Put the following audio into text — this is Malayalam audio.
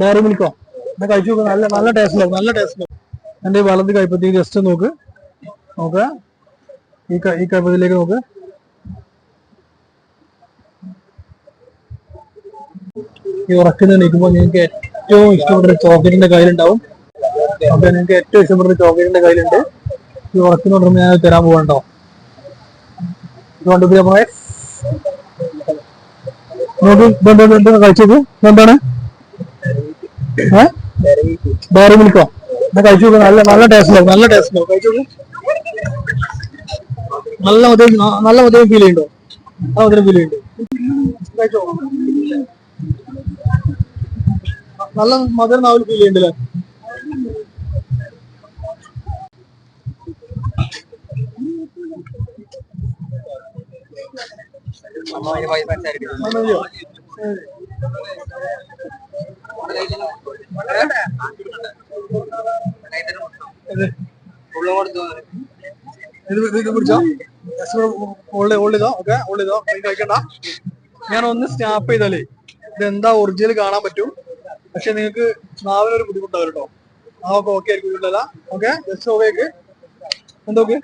ഡയറി മിൽക്കോ? എന്നാ കഴിച്ചു നോക്ക്. നല്ല നല്ല ടേസ്റ്റ്, നല്ല ടേസ്റ്റ്. എൻ്റെ വലത് കൈപ്പത്തി ജസ്റ്റ് നോക്ക്. നോക്കുക, ഈ കൈപ്പത്തിയിലേക്ക് നോക്ക്. ഈ ഉറക്കുന്ന നിൽക്കുമ്പോൾ നിങ്ങൾക്ക് ഏറ്റവും ഇഷ്ടപ്പെട്ട ചോക്ലേറ്റിന്റെ കയ്യിലുണ്ടാവും. അപ്പൊ നിങ്ങൾക്ക് ഏറ്റവും ഇഷ്ടപ്പെട്ട ചോക്ലേറ്റിന്റെ കയ്യിലുണ്ട്. ഈ ഉറക്കുന്ന തുടർന്ന് ഞാൻ തരാൻ പോകണ്ടോ? ഇതുകൊണ്ട് പോയെ നോക്ക്. കഴിച്ചത് എന്താണ്? ഡയറി മിൽക്കോ? എന്നാ കഴിച്ചു നോക്ക്. നല്ല നല്ല ടേസ്റ്റ്, നല്ല ടേസ്റ്റ്. കഴിച്ചു നോക്ക്. നല്ല മധുരം ഫീൽ ചെയ്യുന്നുണ്ടോ? ആ മധുരം ഫീൽ ചെയ്യുന്നുണ്ട്. കഴിച്ചോ. നല്ല മധുരം നാവിൽ ഫീൽ ചെയ്യുന്നുണ്ടല്ലേ? പിടിച്ചോ. ഹോൾഡ് ചെയ്തോ. ഓക്കെ, ഹോൾഡ് ചെയ്തോ. കഴിക്കണ്ട. ഞാൻ ഒന്ന് സ്നാപ്പ് ചെയ്താലേ ഇതെന്താ ഒറിജിനൽ കാണാൻ പറ്റും. പക്ഷെ നിങ്ങൾക്ക് നാവിനൊരു ബുദ്ധിമുട്ടാവും കേട്ടോ. ആ ഓക്കെ ആയിരിക്കും. Okay, just okay. എന്തൊക്കെ